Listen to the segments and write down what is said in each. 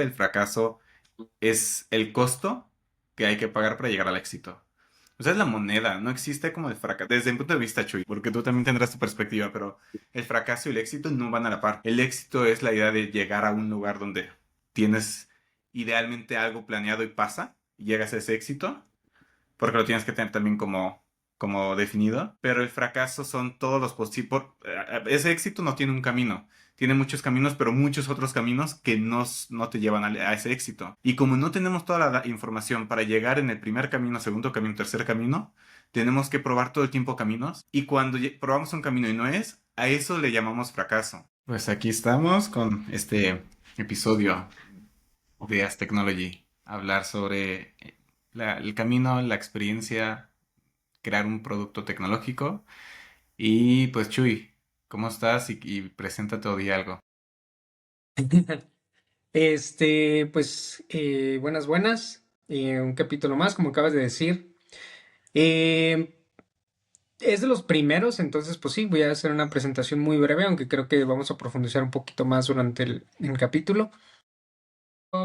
El fracaso es el costo que hay que pagar para llegar al éxito. O sea, es la moneda, no existe como el fracaso. Desde mi punto de vista, Chuy, porque tú también tendrás tu perspectiva, pero el fracaso y el éxito no van a la par. El éxito es la idea de llegar a un lugar donde tienes idealmente algo planeado y pasa, y llegas a ese éxito, porque lo tienes que tener también como definido, pero el fracaso son todos los posibles. Ese éxito no tiene un camino, tiene muchos caminos, pero muchos otros caminos que no te llevan a ese éxito. Y como no tenemos toda la información para llegar en el primer camino, segundo camino, tercer camino, tenemos que probar todo el tiempo caminos. Y cuando probamos un camino y no es, a eso le llamamos fracaso. Pues aquí estamos con este episodio de As Technology, hablar sobre el camino, la experiencia, crear un producto tecnológico. Y pues Chuy, ¿cómo estás? Y preséntate o di algo. Buenas, buenas. Un capítulo más, como acabas de decir. Eh, es de los primeros, entonces, pues sí, voy a hacer una presentación muy breve, aunque creo que vamos a profundizar un poquito más durante el capítulo.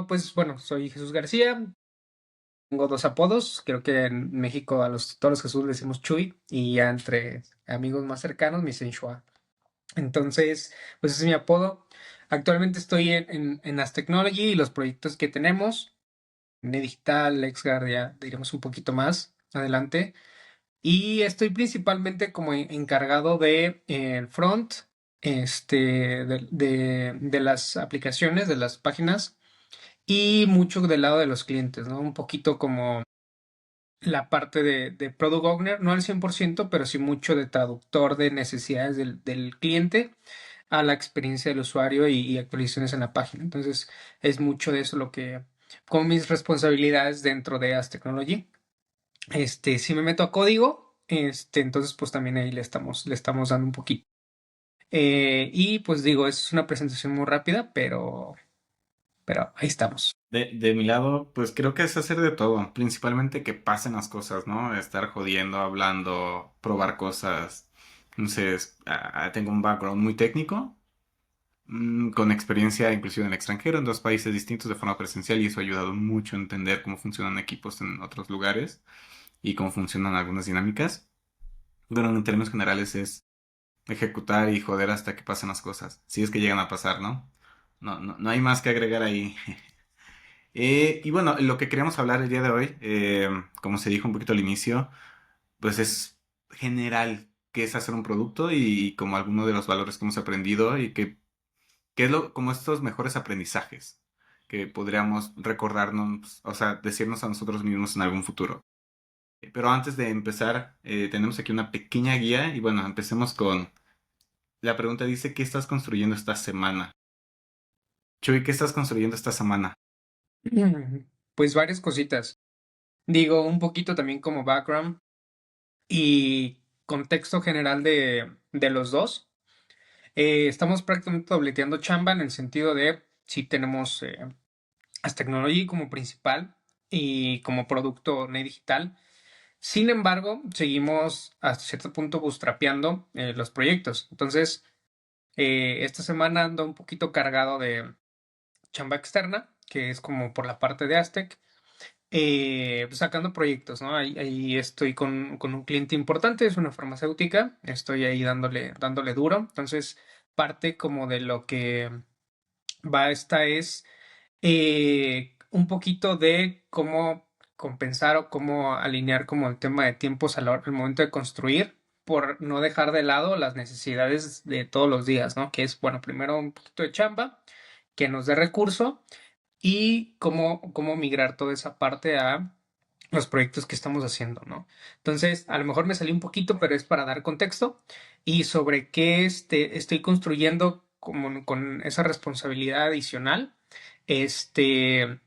Pues bueno, soy Jesús García. Tengo dos apodos. Creo que en México todos los Jesús le decimos Chuy y ya entre amigos más cercanos me dicen Shua. Entonces, pues ese es mi apodo. Actualmente estoy en As Technology y los proyectos que tenemos. Digital, LexGuard, ya diremos un poquito más adelante. Y estoy principalmente como encargado de el front, de las aplicaciones, de las páginas y mucho del lado de los clientes, ¿no? Un poquito como la parte de Product Owner, no al 100%, pero sí mucho de traductor de necesidades del cliente a la experiencia del usuario y actualizaciones en la página. Entonces, es mucho de eso como mis responsabilidades dentro de As Technology. Si me meto a código, entonces pues también ahí le estamos dando un poquito. Y pues digo, es una presentación muy rápida, pero ahí estamos. De mi lado, pues creo que es hacer de todo, principalmente que pasen las cosas, ¿no? Estar jodiendo, hablando, probar cosas. Entonces, tengo un background muy técnico, con experiencia inclusive en el extranjero, en dos países distintos de forma presencial, y eso ha ayudado mucho a entender cómo funcionan equipos en otros lugares y cómo funcionan algunas dinámicas. Bueno, en términos generales es ejecutar y joder hasta que pasen las cosas, si es que llegan a pasar, ¿no? No hay más que agregar ahí. Y bueno, lo que queríamos hablar el día de hoy, como se dijo un poquito al inicio, pues es general qué es hacer un producto y como algunos de los valores que hemos aprendido y qué es como estos mejores aprendizajes que podríamos recordarnos, o sea, decirnos a nosotros mismos en algún futuro. Pero antes de empezar, tenemos aquí una pequeña guía y bueno, empecemos con la pregunta dice, ¿qué estás construyendo esta semana? Chuy, ¿qué estás construyendo esta semana? Pues varias cositas. Digo, un poquito también como background y contexto general de los dos. Estamos prácticamente dobleteando chamba en el sentido de si tenemos As Technology como principal y como producto digital. Sin embargo, seguimos hasta cierto punto bootstrapeando los proyectos. Entonces, esta semana ando un poquito cargado de chamba externa, que es como por la parte de Aztec, pues sacando proyectos, ¿no? Ahí estoy con un cliente importante, es una farmacéutica, estoy ahí dándole duro. Entonces, parte como de lo que va esta es un poquito de cómo compensar o cómo alinear como el tema de tiempos al momento de construir, por no dejar de lado las necesidades de todos los días, ¿no? Que es, bueno, primero un poquito de chamba, que nos dé recurso y cómo migrar toda esa parte a los proyectos que estamos haciendo, ¿no? Entonces, a lo mejor me salí un poquito, pero es para dar contexto y sobre qué estoy construyendo como con esa responsabilidad adicional. Este,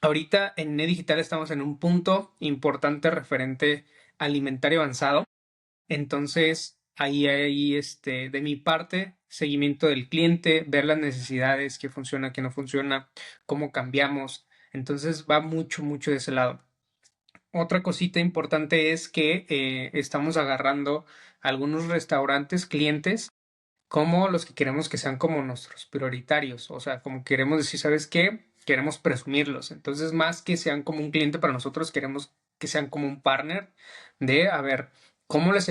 Ahorita en Digital estamos en un punto importante referente al inventario avanzado. Entonces, ahí hay de mi parte, seguimiento del cliente, ver las necesidades, qué funciona, qué no funciona, cómo cambiamos. Entonces, va mucho, mucho de ese lado. Otra cosita importante es que estamos agarrando algunos restaurantes, clientes, como los que queremos que sean como nuestros prioritarios. O sea, como queremos decir, ¿sabes qué? queremos presumirlos. Entonces, más que sean como un cliente para nosotros, queremos que sean como un partner de, a ver, cómo les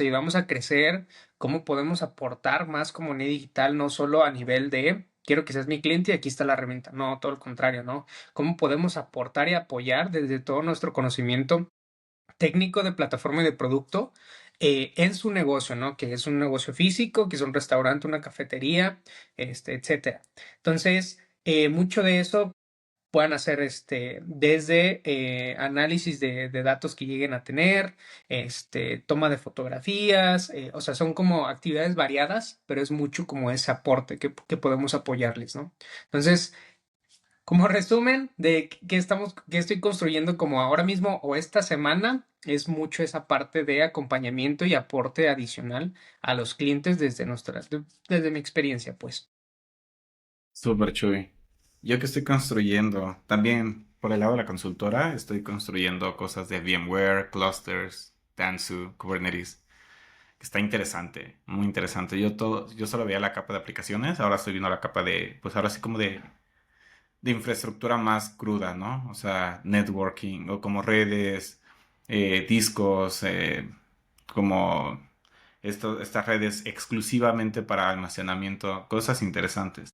ayudamos a crecer, cómo podemos aportar más como comunidad digital, no solo a nivel de quiero que seas mi cliente y aquí está la herramienta. No, todo lo contrario, ¿no? Cómo podemos aportar y apoyar desde todo nuestro conocimiento técnico de plataforma y de producto en su negocio, ¿no? Que es un negocio físico, que es un restaurante, una cafetería, etcétera. Entonces, mucho de eso puedan hacer desde análisis de datos que lleguen a tener, toma de fotografías, o sea, son como actividades variadas, pero es mucho como ese aporte que podemos apoyarles, ¿no? Entonces, como resumen de qué estoy construyendo como ahora mismo o esta semana, es mucho esa parte de acompañamiento y aporte adicional a los clientes desde mi experiencia, pues. Súper chuy. Yo que estoy construyendo, también por el lado de la consultora, estoy construyendo cosas de VMware, clusters, Tanzu, Kubernetes. Está interesante, muy interesante. Yo solo veía la capa de aplicaciones, ahora estoy viendo la capa de, pues ahora sí como de infraestructura más cruda, ¿no? O sea, networking o como redes, discos, como estas redes exclusivamente para almacenamiento, cosas interesantes.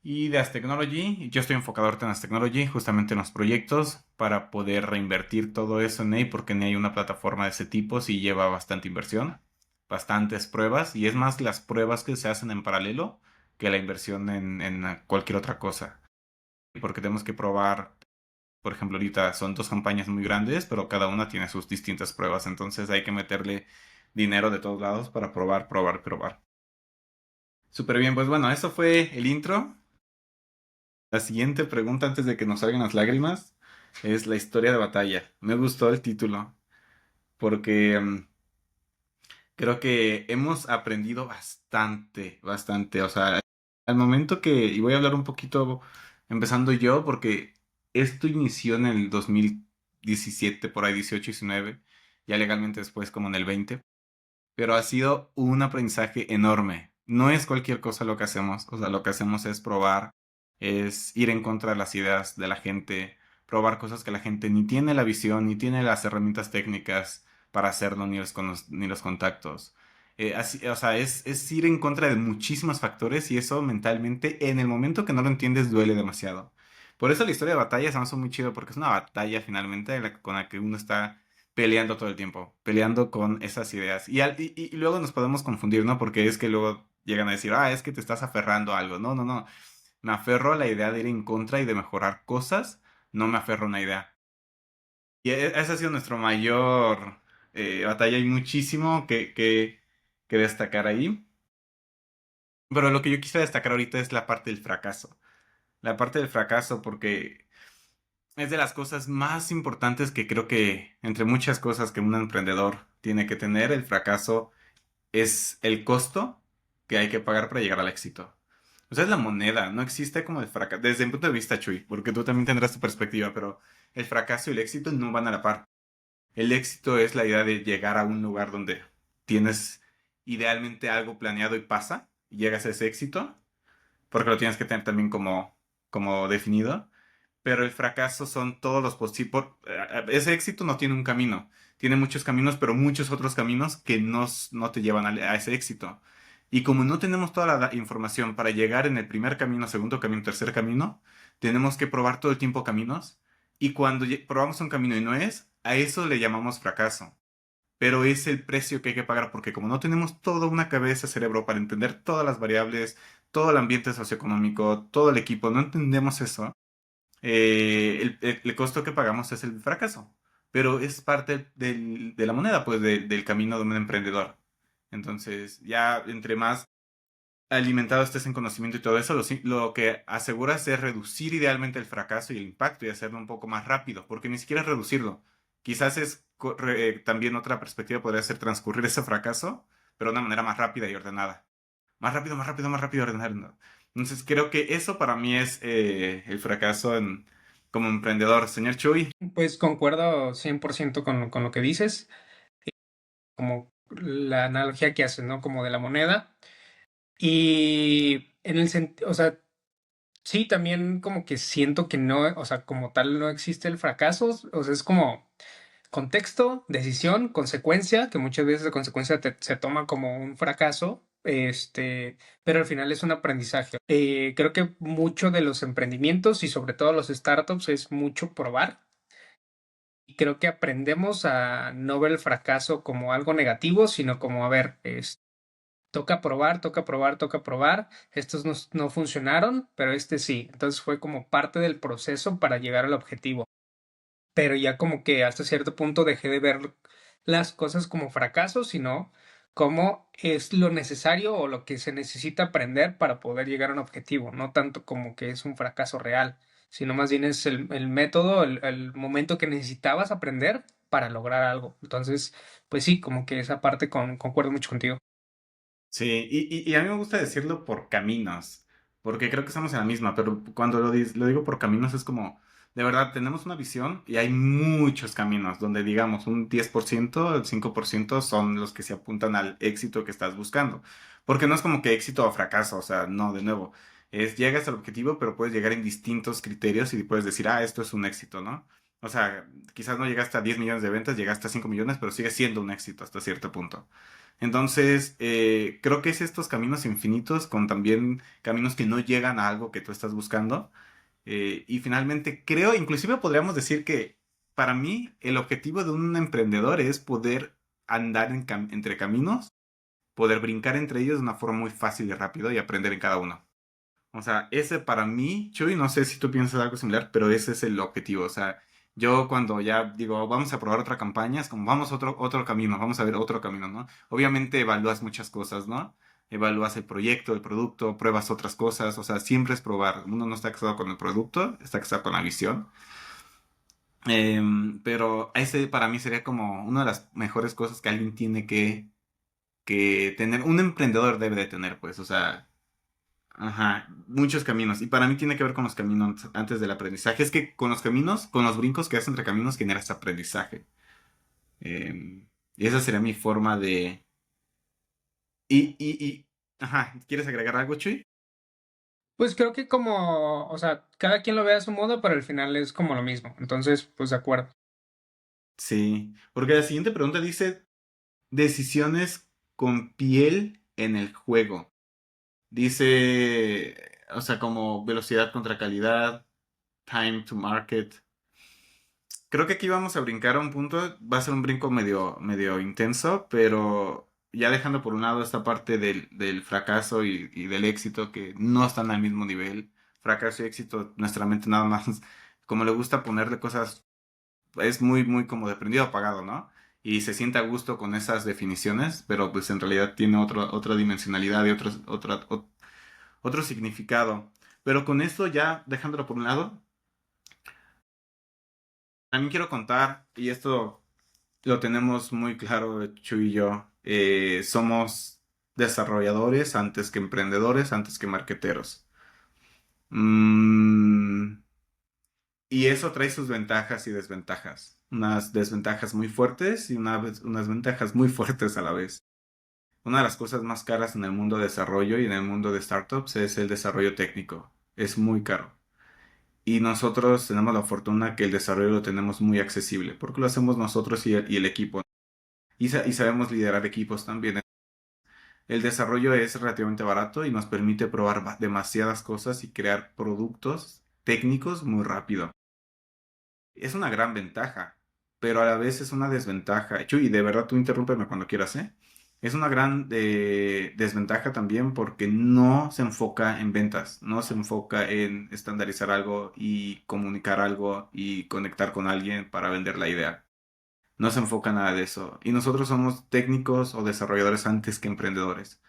Y de As Technology, yo estoy enfocado ahorita en As Technology, justamente en los proyectos, para poder reinvertir todo eso en NEI, porque NEI una plataforma de ese tipo sí lleva bastante inversión, bastantes pruebas, y es más las pruebas que se hacen en paralelo que la inversión en cualquier otra cosa. Porque tenemos que probar, por ejemplo, ahorita son dos campañas muy grandes, pero cada una tiene sus distintas pruebas, entonces hay que meterle dinero de todos lados para probar, probar, probar. Súper bien, pues bueno, eso fue el intro. La siguiente pregunta antes de que nos salgan las lágrimas es la historia de batalla. Me gustó el título porque creo que hemos aprendido bastante, bastante. O sea, al momento que, y voy a hablar un poquito empezando yo porque esto inició en el 2017, por ahí 18, 19, ya legalmente después como en el 20, pero ha sido un aprendizaje enorme. No es cualquier cosa lo que hacemos, o sea, lo que hacemos es probar, es ir en contra de las ideas de la gente, probar cosas que la gente ni tiene la visión, ni tiene las herramientas técnicas para hacerlo, ni los contactos. O sea, es ir en contra de muchísimos factores y eso mentalmente, en el momento que no lo entiendes, duele demasiado. Por eso la historia de batalla se me hace muy chido, porque es una batalla finalmente con la que uno está peleando todo el tiempo, peleando con esas ideas. Y luego nos podemos confundir, ¿no? Porque es que luego llegan a decir, ah, es que te estás aferrando a algo. No, no, no. Me aferro a la idea de ir en contra y de mejorar cosas, no me aferro a una idea. Y esa ha sido nuestra mayor batalla. Hay muchísimo que destacar ahí. Pero lo que yo quisiera destacar ahorita es la parte del fracaso. La parte del fracaso porque es de las cosas más importantes que creo que, entre muchas cosas que un emprendedor tiene que tener, el fracaso es el costo que hay que pagar para llegar al éxito. O sea, es la moneda, no existe como el fracaso, desde mi punto de vista, Chuy, porque tú también tendrás tu perspectiva, pero el fracaso y el éxito no van a la par. El éxito es la idea de llegar a un lugar donde tienes idealmente algo planeado y pasa, y llegas a ese éxito, porque lo tienes que tener también como definido, pero el fracaso son todos los posibles. Ese éxito no tiene un camino, tiene muchos caminos, pero muchos otros caminos que no te llevan a ese éxito. Y como no tenemos toda la información para llegar en el primer camino, segundo camino, tercer camino, tenemos que probar todo el tiempo caminos. Y cuando probamos un camino y no es, a eso le llamamos fracaso. Pero es el precio que hay que pagar porque como no tenemos toda una cabeza, cerebro para entender todas las variables, todo el ambiente socioeconómico, todo el equipo, no entendemos eso, el costo que pagamos es el fracaso, pero es parte de la moneda, pues del camino de un emprendedor. Entonces, ya entre más alimentado estés en conocimiento y todo eso, lo que aseguras es reducir idealmente el fracaso y el impacto y hacerlo un poco más rápido, porque ni siquiera es reducirlo. Quizás también otra perspectiva podría ser transcurrir ese fracaso, pero de una manera más rápida y ordenada. Más rápido, más rápido, más rápido, ordenado. Entonces creo que eso para mí es el fracaso como emprendedor. Señor Chuy, Pues concuerdo 100% con lo que dices, como la analogía que haces, ¿no? Como de la moneda. Y en el sentido, o sea, Sí, también como que siento que no, o sea, como tal no existe el fracaso, o sea, es como contexto, decisión, consecuencia, que muchas veces la consecuencia se toma como un fracaso, pero al final es un aprendizaje. Creo que mucho de los emprendimientos y sobre todo los startups es mucho probar. Y creo que aprendemos a no ver el fracaso como algo negativo, sino como, a ver, toca probar, toca probar, toca probar. Estos no funcionaron, pero este sí. Entonces fue como parte del proceso para llegar al objetivo. Pero ya como que hasta cierto punto dejé de ver las cosas como fracasos, sino como es lo necesario o lo que se necesita aprender para poder llegar a un objetivo, no tanto como que es un fracaso real, sino más bien es el método, el momento que necesitabas aprender para lograr algo. Entonces, pues sí, como que esa parte concuerdo mucho contigo. Sí, y a mí me gusta decirlo por caminos, porque creo que estamos en la misma, pero cuando lo digo por caminos es como, de verdad, tenemos una visión y hay muchos caminos, donde digamos un 10%, el 5% son los que se apuntan al éxito que estás buscando, porque no es como que éxito o fracaso, o sea, no, de nuevo, es llegas al objetivo, pero puedes llegar en distintos criterios y puedes decir, ah, esto es un éxito, ¿no? O sea, quizás no llegaste a 10 millones de ventas, llegaste a 5 millones, pero sigue siendo un éxito hasta cierto punto. Entonces, creo que es estos caminos infinitos con también caminos que no llegan a algo que tú estás buscando. Y finalmente, creo, inclusive podríamos decir que para mí el objetivo de un emprendedor es poder andar entre caminos, poder brincar entre ellos de una forma muy fácil y rápido y aprender en cada uno. O sea, ese para mí, Chuy, no sé si tú piensas algo similar, pero ese es el objetivo. O sea, yo cuando ya digo, vamos a probar otra campaña, es como, vamos a otro camino, vamos a ver otro camino, ¿no? Obviamente evalúas muchas cosas, ¿no? Evalúas el proyecto, el producto, pruebas otras cosas, o sea, siempre es probar. Uno no está casado con el producto, está casado con la visión. Pero ese para mí sería como una de las mejores cosas que alguien tiene que tener, un emprendedor debe de tener, pues, o sea, ajá, muchos caminos. Y para mí tiene que ver con los caminos antes del aprendizaje. Es que con los caminos, con los brincos que haces entre caminos, generas aprendizaje. Y esa sería mi forma de... Ajá, ¿quieres agregar algo, Chuy? Pues creo que como, o sea, cada quien lo ve a su modo, pero al final es como lo mismo. Entonces, pues de acuerdo. Sí, porque la siguiente pregunta dice, decisiones con piel en el juego. Dice, o sea, como velocidad contra calidad, time to market. Creo que aquí vamos a brincar a un punto, va a ser un brinco medio intenso, pero ya dejando por un lado esta parte del fracaso y del éxito que no están al mismo nivel. Fracaso y éxito, nuestra mente nada más, como le gusta ponerle cosas, es muy como de prendido apagado, ¿no? Y se siente a gusto con esas definiciones, pero pues en realidad tiene otra dimensionalidad y otro significado. Pero con esto ya dejándolo por un lado, también quiero contar, y esto lo tenemos muy claro, Chu y yo. Somos desarrolladores antes que emprendedores, antes que marqueteros. Mm, y eso trae sus ventajas y desventajas. Unas desventajas muy fuertes y unas ventajas muy fuertes a la vez. Una de las cosas más caras en el mundo de desarrollo y en el mundo de startups es el desarrollo técnico. Es muy caro. Y nosotros tenemos la fortuna que el desarrollo lo tenemos muy accesible, porque lo hacemos nosotros y el equipo. Y sabemos liderar equipos también. El desarrollo es relativamente barato y nos permite probar demasiadas cosas y crear productos técnicos muy rápido. Es una gran ventaja, pero a la vez es una desventaja. Chuy, de verdad tú interrúmpeme cuando quieras, ¿eh? Es una gran desventaja también porque no se enfoca en ventas, no se enfoca en estandarizar algo y comunicar algo y conectar con alguien para vender la idea. No se enfoca nada de eso. Y nosotros somos técnicos o desarrolladores antes que emprendedores.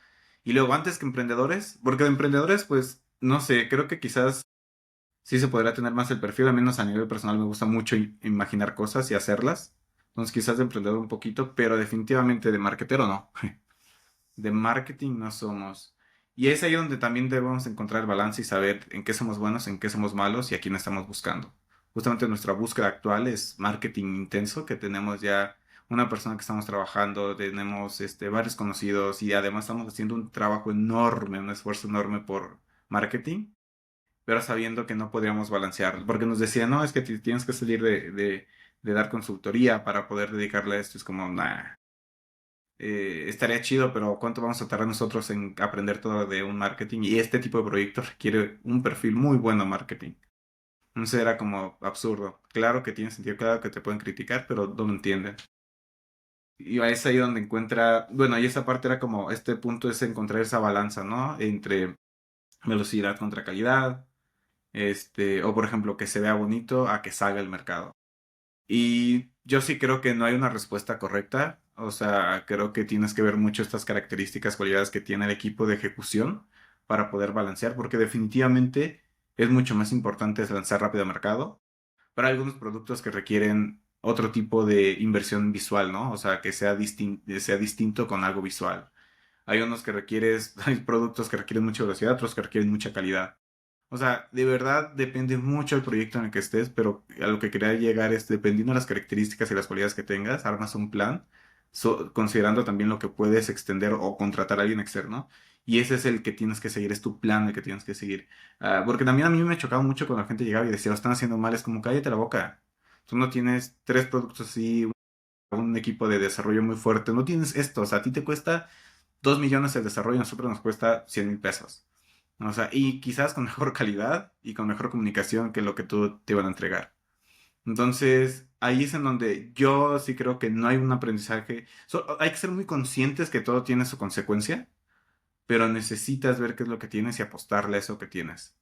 Y luego, antes que emprendedores, porque de emprendedores, pues, no sé, creo que quizás sí se podrá tener más el perfil, al menos a nivel personal me gusta mucho imaginar cosas y hacerlas. Entonces, quizás de emprendedor un poquito, pero definitivamente de marketero no. De marketing no somos. Y es ahí donde también debemos encontrar el balance y saber en qué somos buenos, en qué somos malos y a quién estamos buscando. Justamente nuestra búsqueda actual es marketing intenso, que tenemos ya una persona que estamos trabajando, tenemos varios conocidos y además estamos haciendo un trabajo enorme, un esfuerzo enorme por marketing. pero sabiendo que no podríamos balancear, porque nos decían, no, es que tienes que salir de dar consultoría para poder dedicarle a esto. Es como, nah, estaría chido, pero ¿cuánto vamos a tardar nosotros en aprender todo de un marketing? Y este tipo de proyectos requiere un perfil muy bueno de marketing. Entonces era como absurdo. Claro que tiene sentido, claro que te pueden criticar, pero no lo entienden. Y es ahí donde encuentra, bueno, y esa parte era como, este punto es encontrar esa balanza, ¿no? Entre velocidad contra calidad, o por ejemplo, que se vea bonito a que salga el mercado. Y yo sí creo que no hay una respuesta correcta, o sea, creo que tienes que ver mucho estas características, cualidades que tiene el equipo de ejecución para poder balancear, porque definitivamente es mucho más importante lanzar rápido al mercado para algunos productos que requieren otro tipo de inversión visual, ¿no? O sea, que sea distinto con algo visual. Hay unos que requieres, hay productos que requieren mucha velocidad, otros que requieren mucha calidad. O sea, de verdad depende mucho del proyecto en el que estés, pero a lo que quería llegar es, dependiendo de las características y las cualidades que tengas, armas un plan, considerando también lo que puedes extender o contratar a alguien externo. Y ese es el que tienes que seguir, es tu plan el que tienes que seguir. Porque también a mí me chocaba mucho cuando la gente llegaba y decía, lo están haciendo mal, es como, cállate la boca. Tú no tienes tres productos así, un equipo de desarrollo muy fuerte, no tienes esto, o sea, a ti te cuesta 2 millones el desarrollo, a nosotros nos cuesta 100,000 pesos. O sea, y quizás con mejor calidad y con mejor comunicación que lo que tú te iban a entregar. Entonces, ahí es en donde yo sí creo que no hay un aprendizaje. Hay que ser muy conscientes que todo tiene su consecuencia, pero necesitas ver qué es lo que tienes y apostarle a eso que tienes.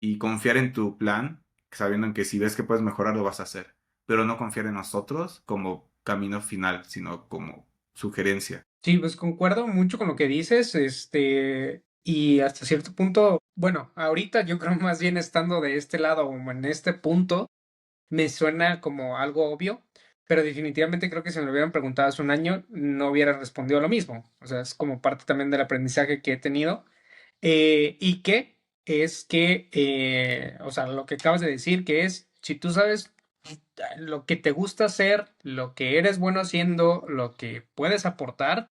Y confiar en tu plan, sabiendo en que si ves que puedes mejorar, lo vas a hacer. Pero no confiar en nosotros como camino final, sino como sugerencia. Sí, pues concuerdo mucho con lo que dices, y hasta cierto punto, bueno, ahorita yo creo más bien estando de este lado o en este punto, me suena como algo obvio, pero definitivamente creo que si me lo hubieran preguntado hace un año, no hubiera respondido lo mismo. O sea, es como parte también del aprendizaje que he tenido. Y que es que, o sea, lo que acabas de decir, que es, si tú sabes lo que te gusta hacer, lo que eres bueno haciendo, lo que puedes aportar,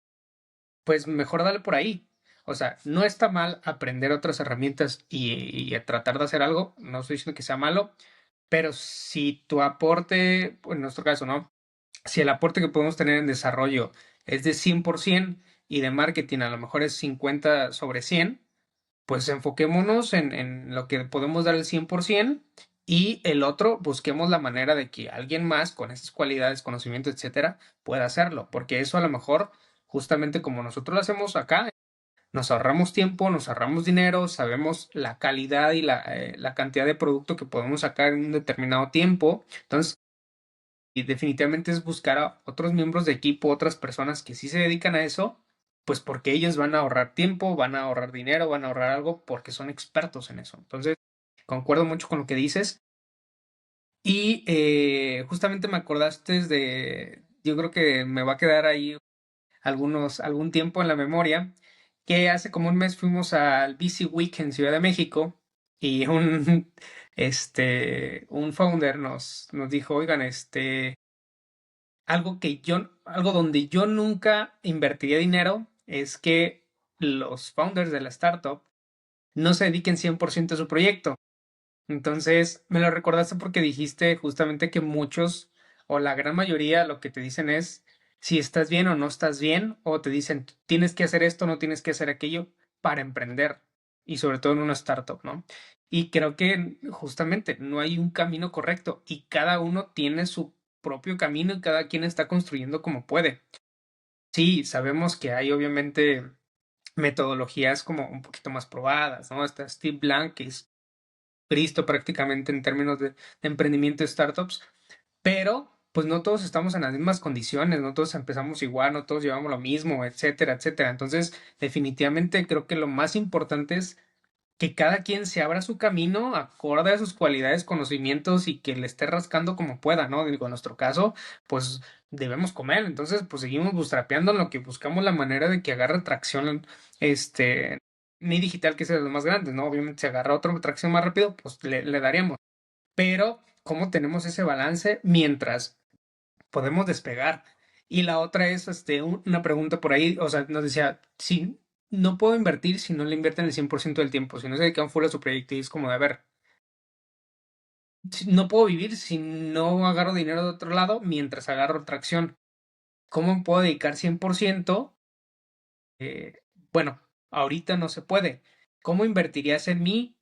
pues mejor dale por ahí. O sea, no está mal aprender otras herramientas y a tratar de hacer algo, no estoy diciendo que sea malo, pero si tu aporte, pues, en nuestro caso, ¿no? Si el aporte que podemos tener en desarrollo es de 100% y de marketing a lo mejor es 50/100, pues enfoquémonos en lo que podemos dar el 100% y el otro busquemos la manera de que alguien más con esas cualidades, conocimiento, etcétera, pueda hacerlo, porque eso a lo mejor, justamente como nosotros lo hacemos acá, nos ahorramos tiempo, nos ahorramos dinero, sabemos la calidad y la cantidad de producto que podemos sacar en un determinado tiempo. Entonces, y definitivamente es buscar a otros miembros de equipo, otras personas que sí se dedican a eso, pues porque ellos van a ahorrar tiempo, van a ahorrar dinero, van a ahorrar algo porque son expertos en eso. Entonces, concuerdo mucho con lo que dices. Y justamente me acordaste yo creo que me va a quedar ahí algún tiempo en la memoria, que hace como un mes fuimos al BC Week en Ciudad de México y un founder nos dijo, oigan, algo donde yo nunca invertiría dinero es que los founders de la startup no se dediquen 100% a su proyecto. Entonces, me lo recordaste porque dijiste justamente que muchos o la gran mayoría lo que te dicen es si estás bien o no estás bien, o te dicen tienes que hacer esto, no tienes que hacer aquello para emprender y sobre todo en una startup, ¿no? Y creo que justamente no hay un camino correcto y cada uno tiene su propio camino y cada quien está construyendo como puede. Sí, sabemos que hay obviamente metodologías como un poquito más probadas, ¿no? Está Steve Blank, que es Cristo prácticamente en términos de emprendimiento de startups, pero pues no todos estamos en las mismas condiciones, no todos empezamos igual, no todos llevamos lo mismo, etcétera, etcétera. Entonces, definitivamente creo que lo más importante es que cada quien se abra su camino acorde a sus cualidades, conocimientos y que le esté rascando como pueda, ¿no? Digo, en nuestro caso, pues debemos comer, entonces pues seguimos bootstrapeando en lo que buscamos la manera de que agarre tracción, ni digital que sea de los más grandes, ¿no? Obviamente si agarra otra tracción más rápido, pues le daríamos, pero ¿cómo tenemos ese balance mientras podemos despegar? Y la otra es una pregunta por ahí, o sea, nos decía, si no puedo invertir si no le invierten el 100% del tiempo, si no se dedican full a su proyecto y es como de, a ver, no puedo vivir si no agarro dinero de otro lado mientras agarro otra acción. ¿Cómo me puedo dedicar 100%? Eh, bueno, ahorita no se puede. ¿Cómo invertirías en mí?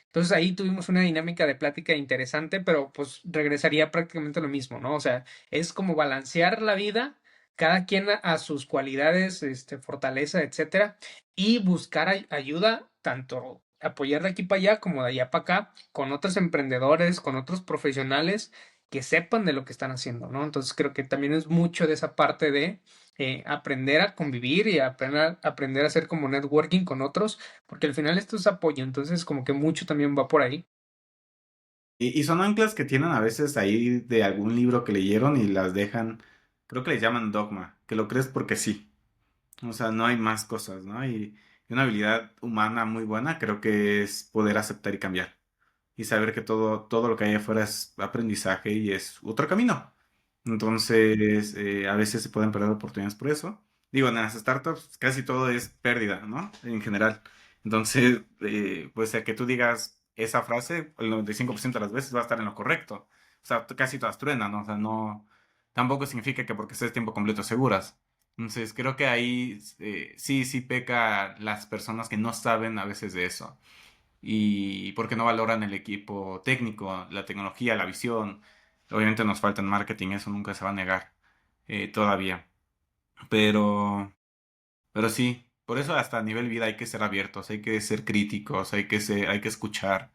Entonces ahí tuvimos una dinámica de plática interesante, pero pues regresaría prácticamente a lo mismo, ¿no? O sea, es como balancear la vida, cada quien a sus cualidades, fortaleza, etcétera, y buscar ayuda, tanto apoyar de aquí para allá como de allá para acá, con otros emprendedores, con otros profesionales que sepan de lo que están haciendo, ¿no? Entonces creo que también es mucho de esa parte de aprender a convivir y aprender a hacer como networking con otros porque al final esto es apoyo, entonces como que mucho también va por ahí. Y son anclas que tienen a veces ahí de algún libro que leyeron y las dejan, creo que les llaman dogma, que lo crees porque sí. O sea, no hay más cosas, ¿no? Y una habilidad humana muy buena creo que es poder aceptar y cambiar. Y saber que todo lo que hay afuera es aprendizaje y es otro camino. Entonces, a veces se pueden perder oportunidades por eso. Digo, en las startups casi todo es pérdida, ¿no? En general. Entonces, pues a que tú digas esa frase, el 95% de las veces va a estar en lo correcto. O sea, casi todas truenan, ¿no? O sea, no, tampoco significa que porque estés tiempo completo seguras. Entonces, creo que ahí sí peca las personas que no saben a veces de eso y porque no valoran el equipo técnico, la tecnología, la visión. Obviamente nos falta en marketing, eso nunca se va a negar todavía. Pero, pero sí, por eso hasta a nivel vida hay que ser abiertos, hay que ser críticos, hay que escuchar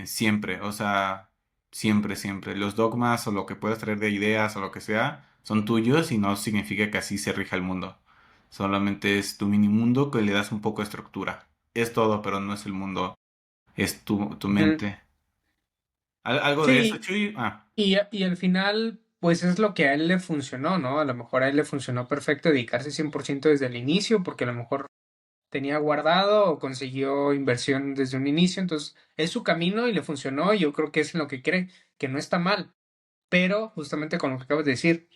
siempre, o sea, siempre. Los dogmas o lo que puedas traer de ideas o lo que sea son tuyos y no significa que así se rija el mundo. Solamente es tu mini mundo que le das un poco de estructura. Es todo, pero no es el mundo, es tu Ujú. mente. ¿Algo de eso, Sí, Chuy? Ah, y al final, pues es lo que a él le funcionó, ¿no? A lo mejor a él le funcionó perfecto dedicarse 100% desde el inicio, porque a lo mejor tenía guardado o consiguió inversión desde un inicio, entonces es su camino y le funcionó, y yo creo que es en lo que cree, que no está mal, pero justamente con lo que acabas de decir,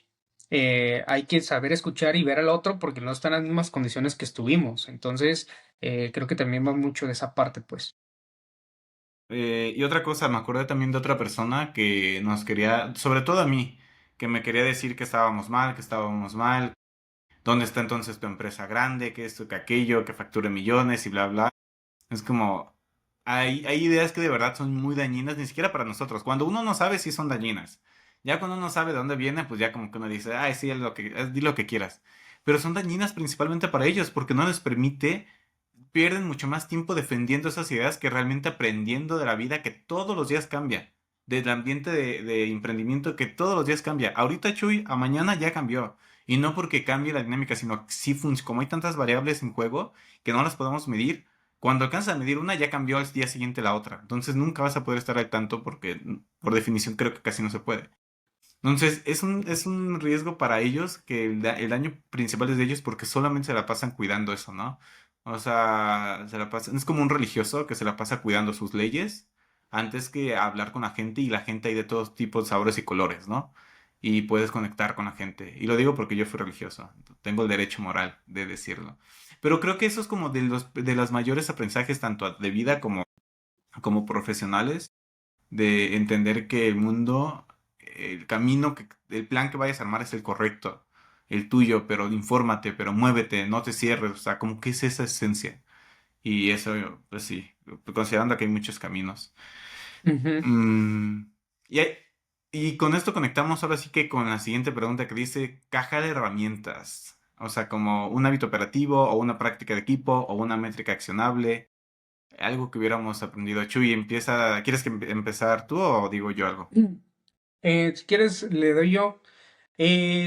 hay que saber escuchar y ver al otro porque no están en las mismas condiciones que estuvimos, entonces creo que también va mucho de esa parte, pues. y otra cosa, me acordé también de otra persona que nos quería, sobre todo a mí, que me quería decir que estábamos mal, dónde está entonces tu empresa grande, que esto, que aquello, que facture millones y bla, bla. Es como, hay ideas que de verdad son muy dañinas, ni siquiera para nosotros. Cuando uno no sabe, sí son dañinas. Ya cuando uno sabe de dónde viene, pues ya como que uno dice, ay, sí, di lo que quieras. Pero son dañinas principalmente para ellos, porque no les permite, pierden mucho más tiempo defendiendo esas ideas que realmente aprendiendo de la vida que todos los días cambia. Del ambiente de emprendimiento que todos los días cambia. Ahorita, Chuy, a mañana ya cambió. Y no porque cambie la dinámica, sino que sí como hay tantas variables en juego que no las podemos medir, cuando alcanzas a medir una, ya cambió al día siguiente la otra. Entonces nunca vas a poder estar al tanto porque, por definición, creo que casi no se puede. Entonces es un riesgo para ellos que el daño principal es de ellos porque solamente se la pasan cuidando eso, ¿no? O sea, se la pasan, es como un religioso que se la pasa cuidando sus leyes antes que hablar con la gente y la gente hay de todos tipos, sabores y colores, ¿no? Y puedes conectar con la gente. Y lo digo porque yo fui religioso. Tengo el derecho moral de decirlo. Pero creo que eso es como de los mayores aprendizajes, tanto de vida como profesionales, de entender que el mundo, el camino, el plan que vayas a armar es el correcto, el tuyo, pero infórmate, pero muévete, no te cierres, o sea, como que es esa esencia. Y eso, pues sí, considerando que hay muchos caminos. Ujú. Mm, y, y con esto conectamos ahora sí que con la siguiente pregunta que dice caja de herramientas. O sea, como un hábito operativo o una práctica de equipo o una métrica accionable, algo que hubiéramos aprendido. Chuy, ¿quieres que empezar tú o digo yo algo? Si quieres, le doy yo.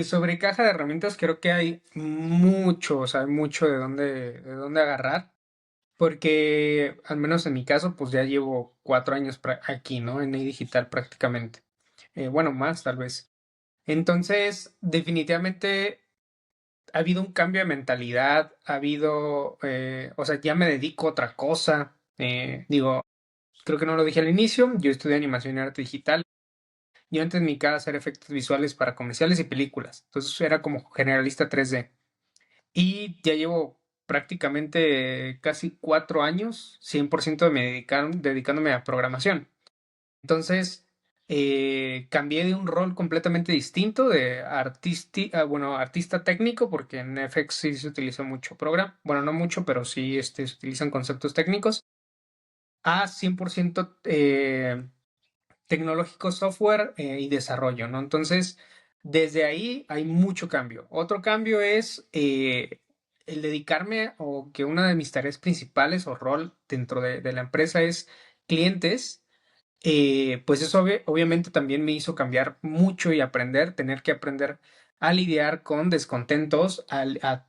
Sobre caja de herramientas, creo que hay mucho, o sea, hay mucho de dónde agarrar, porque al menos en mi caso, pues ya llevo 4 años aquí, ¿no? En digital prácticamente. Bueno, más tal vez. Entonces, definitivamente ha habido un cambio de mentalidad, ha habido, o sea, ya me dedico a otra cosa. Digo, creo que no lo dije al inicio, yo estudié animación y arte digital. Yo antes me dedicaba a hacer efectos visuales para comerciales y películas. Entonces era como generalista 3D. Y ya llevo prácticamente casi 4 años, 100% dedicándome a programación. Entonces, cambié de un rol completamente distinto de artista técnico, porque en FX sí se utiliza mucho programa, bueno, no mucho, pero sí se utilizan conceptos técnicos, a 100% tecnológico, software y desarrollo, ¿no? Entonces, desde ahí hay mucho cambio. Otro cambio es el dedicarme o que una de mis tareas principales o rol dentro de la empresa es clientes. Pues eso obviamente también me hizo cambiar mucho y aprender, tener que aprender a lidiar con descontentos, a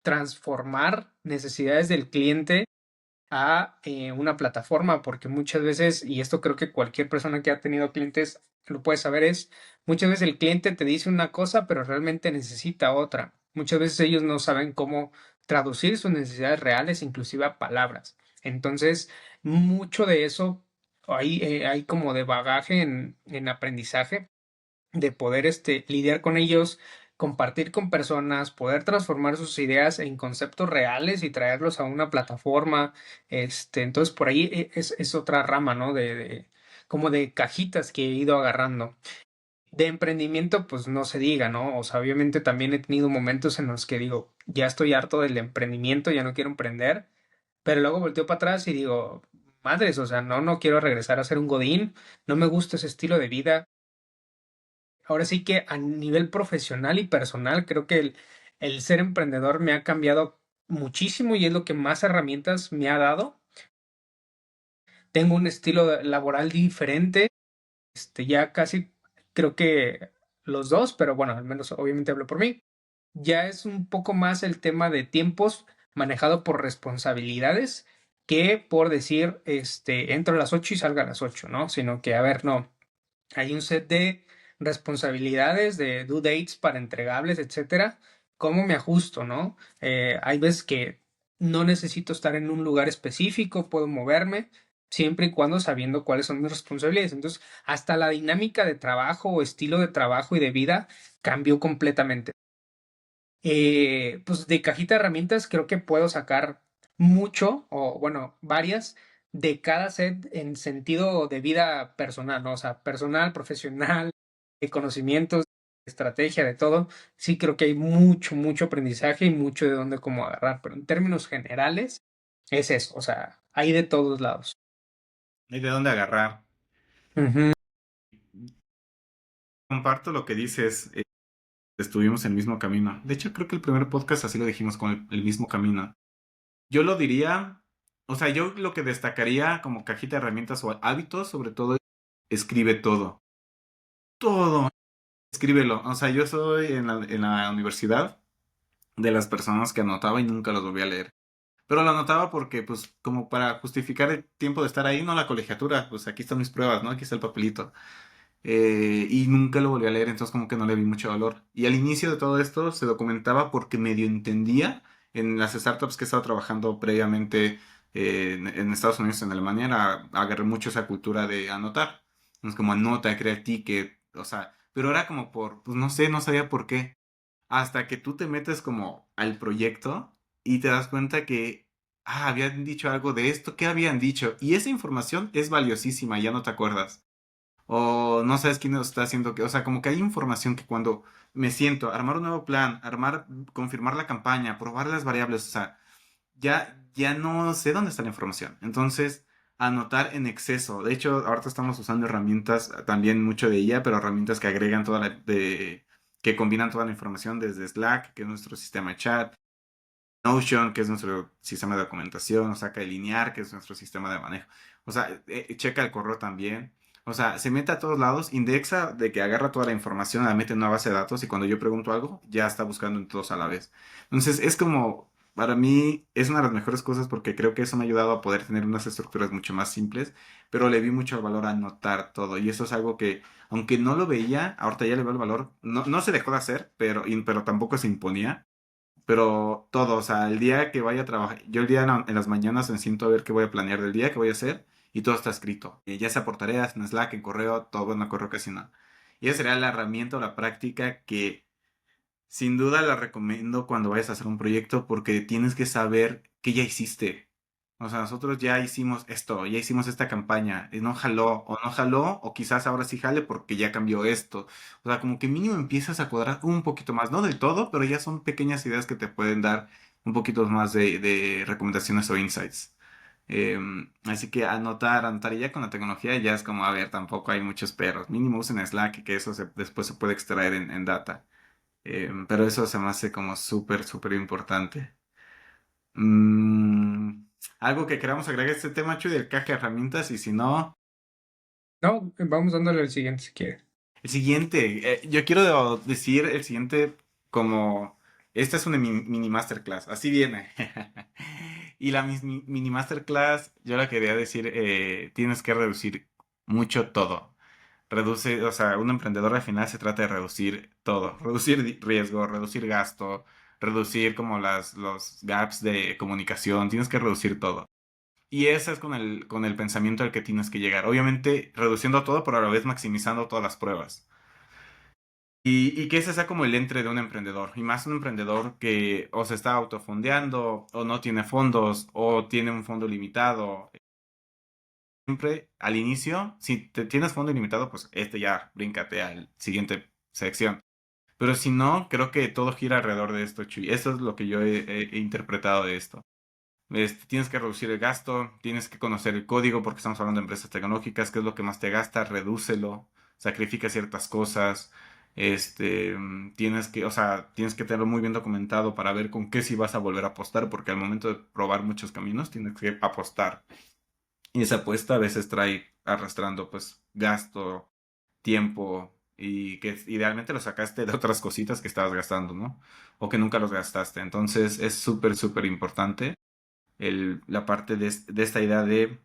transformar necesidades del cliente a una plataforma, porque muchas veces, y esto creo que cualquier persona que ha tenido clientes lo puede saber, es muchas veces el cliente te dice una cosa, pero realmente necesita otra. Muchas veces ellos no saben cómo traducir sus necesidades reales, inclusive a palabras. Entonces, mucho de eso hay como de bagaje en aprendizaje de poder lidiar con ellos, compartir con personas, poder transformar sus ideas en conceptos reales y traerlos a una plataforma. Entonces por ahí es otra rama, ¿no? Como de cajitas que he ido agarrando. De emprendimiento, pues no se diga, ¿no? O sea, obviamente también he tenido momentos en los que digo, ya estoy harto del emprendimiento, ya no quiero emprender, pero luego volteo para atrás y digo, madres, o sea, no quiero regresar a ser un godín, no me gusta ese estilo de vida. Ahora sí que a nivel profesional y personal, creo que el ser emprendedor me ha cambiado muchísimo y es lo que más herramientas me ha dado. Tengo un estilo laboral diferente, ya casi creo que los dos, pero bueno, al menos obviamente hablo por mí. Ya es un poco más el tema de tiempos manejado por responsabilidades que por decir, entro a las 8 y salga a las 8, ¿no? Sino que, a ver, no. Hay un set de responsabilidades, de due dates para entregables, etcétera. ¿Cómo me ajusto, no? Hay veces que no necesito estar en un lugar específico, puedo moverme, siempre y cuando sabiendo cuáles son mis responsabilidades. Entonces, hasta la dinámica de trabajo o estilo de trabajo y de vida cambió completamente. Pues de cajita de herramientas creo que puedo sacar mucho, o bueno, varias, de cada set en sentido de vida personal, ¿no? O sea, personal, profesional, de conocimientos, de estrategia, de todo. Sí creo que hay mucho aprendizaje y mucho de dónde cómo agarrar, pero en términos generales es eso, o sea, hay de todos lados. ¿Y de dónde agarrar? Ujú. Comparto lo que dices, estuvimos en el mismo camino. De hecho, creo que el primer podcast así lo dijimos, con el mismo camino. Yo lo diría, o sea, yo lo que destacaría como cajita de herramientas o hábitos, sobre todo, escribe todo. Todo, escríbelo. O sea, yo soy en la universidad de las personas que anotaba y nunca los volví a leer. Pero lo anotaba porque, pues, como para justificar el tiempo de estar ahí, no la colegiatura, pues aquí están mis pruebas, ¿no? Aquí está el papelito. Y nunca lo volví a leer, entonces como que no le vi mucho valor. Y al inicio de todo esto se documentaba porque medio entendía en las startups que he estado trabajando previamente en Estados Unidos, en Alemania, agarré mucho esa cultura de anotar. Entonces como anota, crea el ticket, o sea, pero era como pues no sé, no sabía por qué. Hasta que tú te metes como al proyecto y te das cuenta que, habían dicho algo de esto, ¿qué habían dicho? Y esa información es valiosísima, ya no te acuerdas o no sabes quién lo está haciendo qué. O sea, como que hay información que cuando me siento a armar un nuevo plan, confirmar la campaña, probar las variables, o sea, ya no sé dónde está la información. Entonces, anotar en exceso. De hecho, ahorita estamos usando herramientas, también mucho de ella, pero herramientas que agregan que combinan toda la información desde Slack, que es nuestro sistema de chat, Notion, que es nuestro sistema de documentación, o Saca de Linear, que es nuestro sistema de manejo. O sea, checa el correo también. O sea, se mete a todos lados, indexa de que agarra toda la información, la mete en una base de datos y cuando yo pregunto algo, ya está buscando en todos a la vez. Entonces, es como, para mí, es una de las mejores cosas porque creo que eso me ha ayudado a poder tener unas estructuras mucho más simples, pero le vi mucho valor a anotar todo. Y eso es algo que, aunque no lo veía, ahorita ya le veo el valor. No, no se dejó de hacer, pero tampoco se imponía. Pero todo, o sea, el día que vaya a trabajar, yo el día en las mañanas me siento a ver qué voy a planear del día, qué voy a hacer, y todo está escrito. Ya sea por tareas, en Slack, en correo, todo, bueno, correo casi no. Y esa sería la herramienta o la práctica que sin duda la recomiendo cuando vayas a hacer un proyecto porque tienes que saber qué ya hiciste. O sea, nosotros ya hicimos esto, ya hicimos esta campaña, y no jaló, o quizás ahora sí jale porque ya cambió esto. O sea, como que mínimo empiezas a cuadrar un poquito más, no del todo, pero ya son pequeñas ideas que te pueden dar un poquito más de recomendaciones o insights. Así que anotar, y ya con la tecnología ya es como, a ver, tampoco hay muchos perros. Mínimo usen Slack, que eso después se puede extraer en data. Pero eso se me hace como súper, súper importante. Mm, algo que queramos agregar a este tema, Chuy, del caja de herramientas, y si no, No, vamos dándole el siguiente si quiere. el siguiente, yo quiero decir el siguiente como, esta es una mini masterclass, así viene. Y la mini masterclass, yo la quería decir, tienes que reducir mucho todo. Reduce, o sea, un emprendedor al final se trata de reducir todo, reducir riesgo, reducir gasto, reducir como los gaps de comunicación, tienes que reducir todo. Y ese es con el pensamiento al que tienes que llegar. Obviamente reduciendo todo, pero a la vez maximizando todas las pruebas. Y que ese sea como el entre de un emprendedor. Y más un emprendedor que o se está autofondeando, o no tiene fondos, o tiene un fondo limitado. Siempre al inicio, si te tienes fondo ilimitado, pues ya, bríncate al siguiente sección. Pero si no, creo que todo gira alrededor de esto, Chuy. Eso es lo que yo he interpretado de esto. Tienes que reducir el gasto, tienes que conocer el código porque estamos hablando de empresas tecnológicas, qué es lo que más te gasta, redúcelo, sacrifica ciertas cosas. O sea, tienes que tenerlo muy bien documentado para ver con qué sí vas a volver a apostar, porque al momento de probar muchos caminos tienes que apostar. Y esa apuesta a veces trae arrastrando pues gasto, tiempo y que idealmente lo sacaste de otras cositas que estabas gastando, ¿no? O que nunca los gastaste. Entonces es súper, súper importante la parte de esta idea de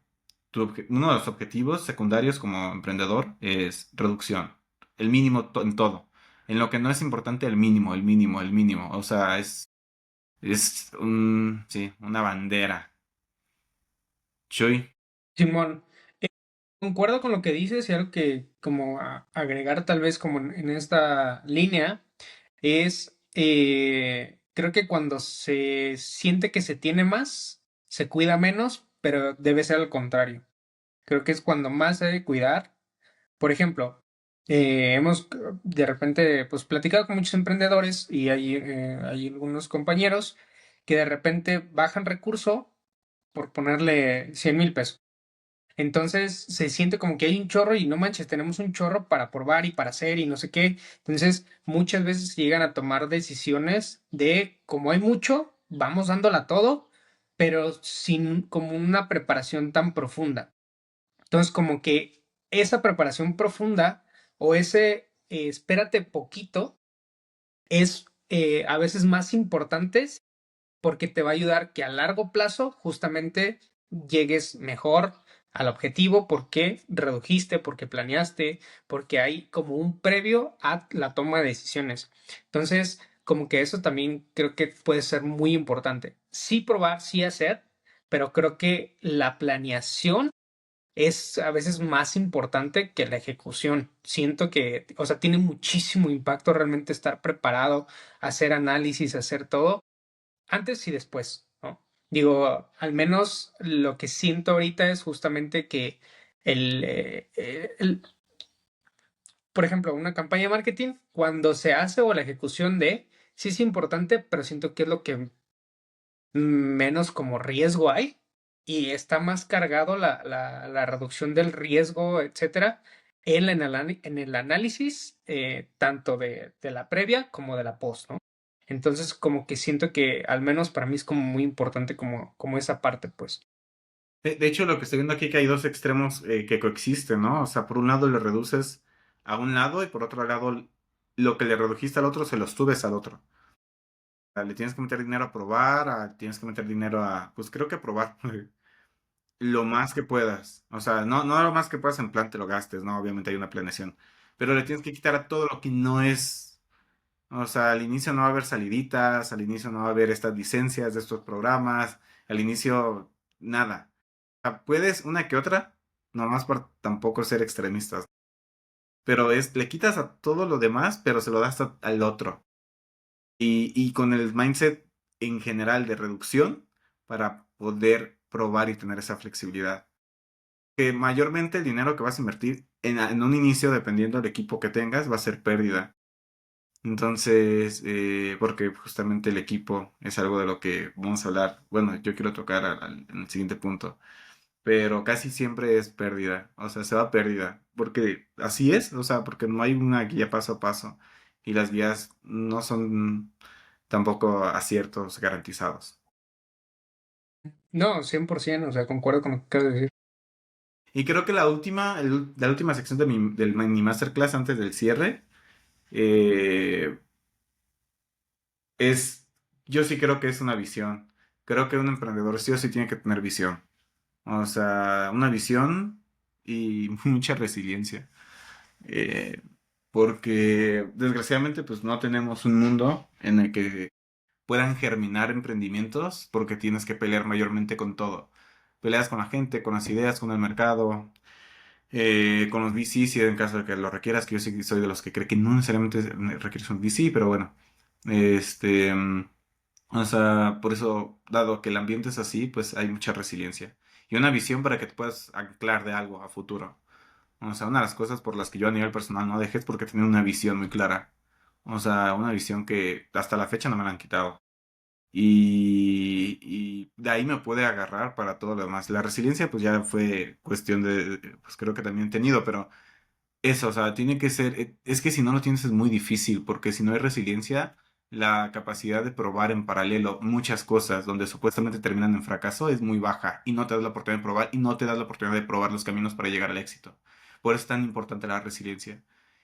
uno de los objetivos secundarios como emprendedor es reducción. El mínimo en todo. En lo que no es importante, el mínimo, el mínimo, el mínimo. O sea, sí, una bandera. Chuy. Simón, concuerdo con lo que dices y algo que como agregar tal vez como en esta línea es, creo que cuando se siente que se tiene más, se cuida menos, pero debe ser al contrario. Creo que es cuando más se debe cuidar. Por ejemplo, hemos de repente pues platicado con muchos emprendedores y hay algunos compañeros que de repente bajan recurso por ponerle 100,000 pesos. Entonces se siente como que hay un chorro y no manches, tenemos un chorro para probar y para hacer y no sé qué. Entonces muchas veces llegan a tomar decisiones de como hay mucho, vamos dándola todo, pero sin como una preparación tan profunda. Entonces como que esa preparación profunda o ese espérate poquito es a veces más importante porque te va a ayudar que a largo plazo justamente llegues mejor al objetivo porque redujiste, porque planeaste, porque hay como un previo a la toma de decisiones. Entonces, como que eso también creo que puede ser muy importante. Sí probar, sí hacer, pero creo que la planeación es a veces más importante que la ejecución. Siento que, o sea, tiene muchísimo impacto realmente estar preparado, hacer análisis, hacer todo antes y después, ¿no? Digo, al menos lo que siento ahorita es justamente que por ejemplo, una campaña de marketing, cuando se hace o la ejecución de, sí es importante, pero siento que es lo que menos como riesgo hay y está más cargado la reducción del riesgo, etcétera, en el análisis tanto de la previa como de la post, ¿no? Entonces, como que siento que al menos para mí es como muy importante como esa parte, pues. De hecho, lo que estoy viendo aquí que hay dos extremos que coexisten, ¿no? O sea, por un lado le reduces a un lado y por otro lado lo que le redujiste al otro se lo subes al otro. O sea, le tienes que meter dinero a probar, tienes que meter dinero pues creo que probar lo más que puedas. O sea, no lo más que puedas en plan te lo gastes, ¿no? Obviamente hay una planeación. Pero le tienes que quitar a todo lo que no es. O sea, al inicio no va a haber saliditas, al inicio no va a haber estas licencias de estos programas, al inicio nada. Sea, puedes una que otra, nomás por tampoco ser extremistas. Pero le quitas a todo lo demás, pero se lo das al otro. Y con el mindset en general de reducción para poder probar y tener esa flexibilidad. Que mayormente el dinero que vas a invertir en un inicio, dependiendo del equipo que tengas, va a ser pérdida. Entonces, porque justamente el equipo es algo de lo que vamos a hablar. Bueno, yo quiero tocar en el siguiente punto, pero casi siempre es pérdida, o sea, se va a pérdida, porque así es, o sea, porque no hay una guía paso a paso y las guías no son tampoco aciertos garantizados. No, 100%, o sea, concuerdo con lo que acabas de decir. Y creo que la última sección del mini masterclass antes del cierre eh, es, yo sí creo que es una visión. Creo que un emprendedor sí o sí tiene que tener visión. O sea, una visión y mucha resiliencia. Eh, Porque desgraciadamente pues no tenemos un mundo en el que puedan germinar emprendimientos porque tienes que pelear mayormente con todo. Peleas con la gente, con las ideas, con el mercado, con los VC si en caso de que lo requieras, que yo sí soy de los que cree que no necesariamente requieres un VC, pero bueno. Este, o sea, por eso, dado que el ambiente es así, pues hay mucha resiliencia. Y una visión para que te puedas anclar de algo a futuro. O sea, una de las cosas por las que yo a nivel personal no dejé es porque tenía una visión muy clara. O sea, una visión que hasta la fecha no me la han quitado. Y de ahí me puede agarrar para todo lo demás. La resiliencia pues ya fue cuestión pues creo que también he tenido, pero eso, o sea, tiene que ser, es que si no lo tienes es muy difícil, porque si no hay resiliencia, la capacidad de probar en paralelo muchas cosas donde supuestamente terminan en fracaso es muy baja y no te das la oportunidad de probar y no te das la oportunidad de probar los caminos para llegar al éxito. Por eso es tan importante la resiliencia.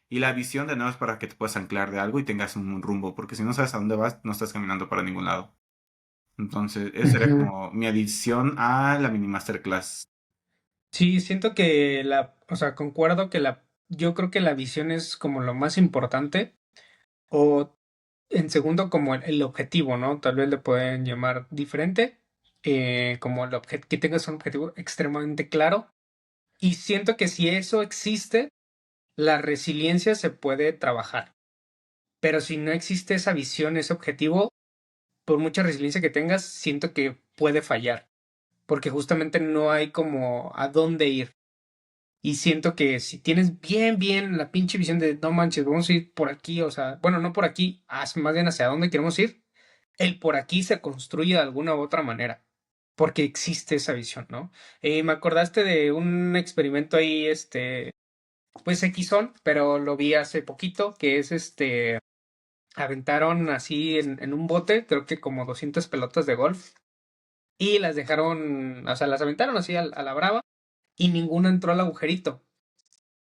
Y la visión de nuevo es para que te puedas anclar de algo y tengas un rumbo, porque si no sabes a dónde vas, no estás caminando para ningún lado. Entonces, esa sería Ujú. como mi adición a la mini masterclass. Sí, siento que o sea, concuerdo que yo creo que la visión es como lo más importante, o en segundo como el objetivo, ¿no? Tal vez le pueden llamar diferente, como que tengas un objetivo extremadamente claro. Y siento que si eso existe, la resiliencia se puede trabajar. Pero si no existe esa visión, ese objetivo, por mucha resiliencia que tengas, siento que puede fallar, porque justamente no hay como a dónde ir. Y siento que si tienes bien la pinche visión de no manches, vamos a ir por aquí, o sea, bueno, no por aquí, más bien hacia dónde queremos ir, el por aquí se construye de alguna u otra manera, porque existe esa visión, ¿no? Me acordaste de un experimento ahí, pues Xon, pero lo vi hace poquito, que es aventaron así en un bote, creo que como 200 pelotas de golf, y las dejaron, o sea, las aventaron así a la brava, y ninguna entró al agujerito.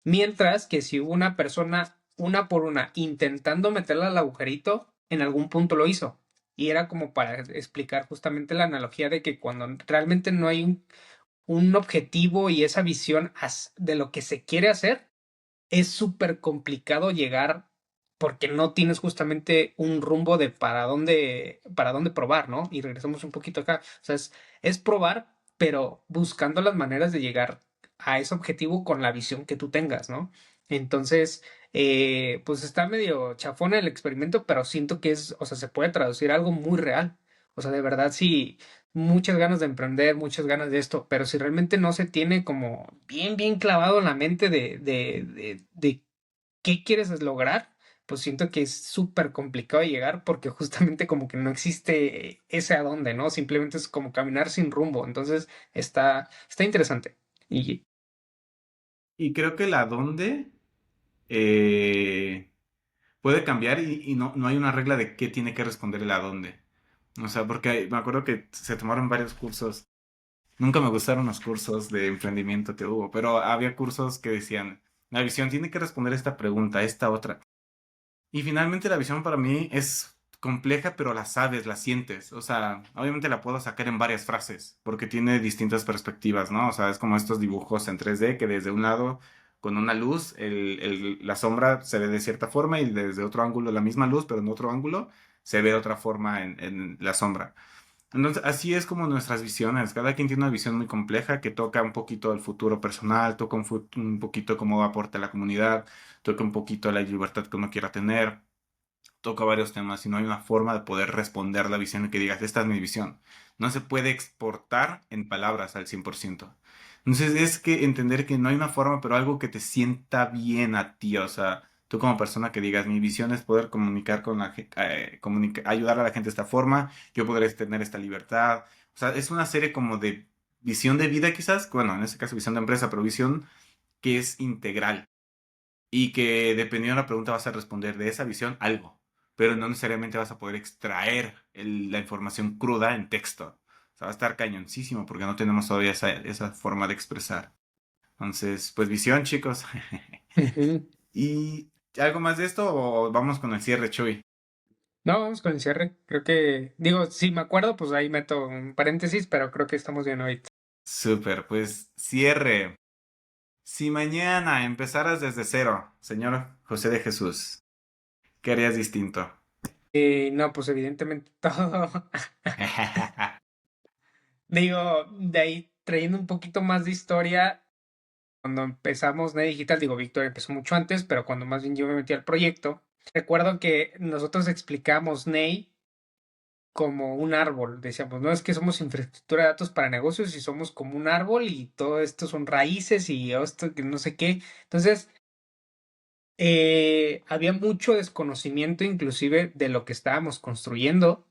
Mientras que si hubo una persona, una por una, intentando meterla al agujerito, en algún punto lo hizo. Y era como para explicar justamente la analogía de que cuando realmente no hay un objetivo y esa visión de lo que se quiere hacer, es súper complicado llegar porque no tienes justamente un rumbo de para dónde probar, ¿no? Y regresamos un poquito acá. O sea, es probar, pero buscando las maneras de llegar a ese objetivo con la visión que tú tengas, ¿no? Entonces, pues está medio chafón el experimento, pero siento que o sea, se puede traducir a algo muy real. O sea, de verdad, sí, muchas ganas de emprender, muchas ganas de esto, pero si realmente no se tiene como bien clavado en la mente de qué quieres lograr, pues siento que es súper complicado llegar porque justamente como que no existe ese a dónde, ¿no? Simplemente es como caminar sin rumbo. Entonces está interesante. Y Y creo que la dónde eh, puede cambiar y no hay una regla de qué tiene que responder el a dónde. O sea, porque me acuerdo que se tomaron varios cursos. Nunca me gustaron los cursos de emprendimiento que hubo, pero había cursos que decían, la visión tiene que responder esta pregunta, esta otra. Y finalmente la visión para mí es compleja, pero la sabes, la sientes. O sea, obviamente la puedo sacar en varias frases, porque tiene distintas perspectivas, ¿no? O sea, es como estos dibujos en 3D que desde un lado, con una luz, la sombra se ve de cierta forma y desde otro ángulo la misma luz, pero en otro ángulo se ve de otra forma en la sombra. Entonces, así es como nuestras visiones. Cada quien tiene una visión muy compleja que toca un poquito el futuro personal, toca un poquito cómo aporta a la comunidad, toca un poquito la libertad que uno quiera tener. toca varios temas y no hay una forma de poder responder la visión y que digas, esta es mi visión. No se puede exportar en palabras al 100%. Entonces es que entender que no hay una forma, pero algo que te sienta bien a ti, o sea, tú como persona que digas, mi visión es poder comunicar con la gente, ayudar a la gente de esta forma, yo podré tener esta libertad. O sea, es una serie como de visión de vida quizás, bueno, en este caso visión de empresa, pero visión que es integral y que dependiendo de la pregunta vas a responder de esa visión algo, pero no necesariamente vas a poder extraer la información cruda en texto. O sea, va a estar cañoncísimo porque no tenemos todavía esa forma de expresar. Entonces, pues visión, chicos. Ujú. ¿Y algo más de esto o vamos con el cierre, Chuy? No, vamos con el cierre. Creo que, digo, si me acuerdo, pues ahí meto un paréntesis, pero creo que estamos bien ahorita. Súper, pues cierre. Si mañana empezaras desde cero, señor José de Jesús, ¿qué harías distinto? No, pues evidentemente todo. Digo, de ahí trayendo un poquito más de historia, cuando empezamos Ney Digital, digo, Víctor empezó mucho antes, pero cuando más bien yo me metí al proyecto, recuerdo que nosotros explicamos Ney como un árbol. Decíamos, no es que somos infraestructura de datos para negocios y somos como un árbol y todo esto son raíces y esto que no sé qué. Entonces, había mucho desconocimiento inclusive de lo que estábamos construyendo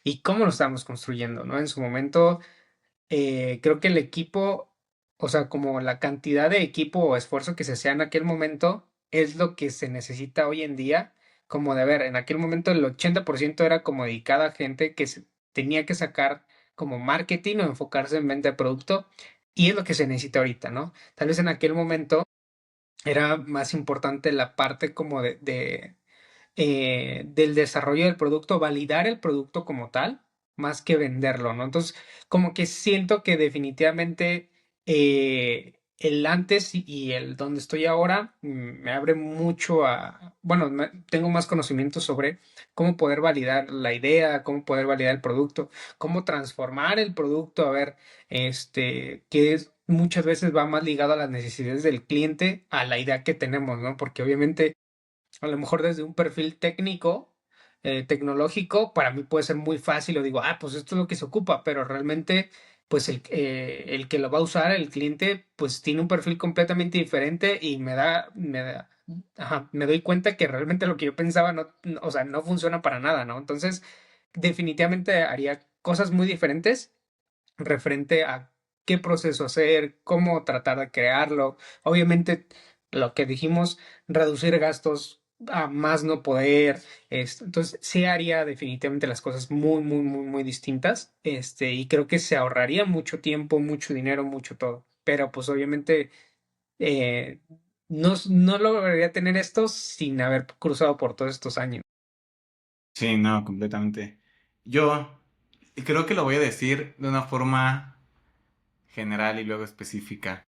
y cómo lo estábamos construyendo, ¿no? En su momento creo que el equipo, o sea, como la cantidad de equipo o esfuerzo que se hacía en aquel momento es lo que se necesita hoy en día, como de ver, en aquel momento el 80% era como dedicada a gente que tenía que sacar como marketing o enfocarse en venta de producto y es lo que se necesita ahorita, ¿no? Tal vez en aquel momento era más importante la parte como del desarrollo del producto, validar el producto como tal, más que venderlo, ¿no? Entonces, como que siento que definitivamente el antes y el donde estoy ahora me abre mucho bueno, tengo más conocimiento sobre cómo poder validar la idea, cómo poder validar el producto, cómo transformar el producto, a ver, que muchas veces va más ligado a las necesidades del cliente, a la idea que tenemos, ¿no? Porque obviamente a lo mejor desde un perfil técnico, tecnológico, para mí puede ser muy fácil, o digo, pues esto es lo que se ocupa, pero realmente, pues el que lo va a usar, el cliente, pues tiene un perfil completamente diferente y ajá, me doy cuenta que realmente lo que yo pensaba o sea, no funciona para nada, ¿no? Entonces, definitivamente haría cosas muy diferentes referente a qué proceso hacer, cómo tratar de crearlo. Obviamente, lo que dijimos, reducir gastos a más no poder. Entonces, sí haría definitivamente las cosas muy, muy, muy, muy distintas. Y creo que se ahorraría mucho tiempo, mucho dinero, mucho todo. Pero pues obviamente eh, no lograría tener esto sin haber cruzado por todos estos años. Sí, no, completamente. Yo creo que lo voy a decir de una forma general y luego específica.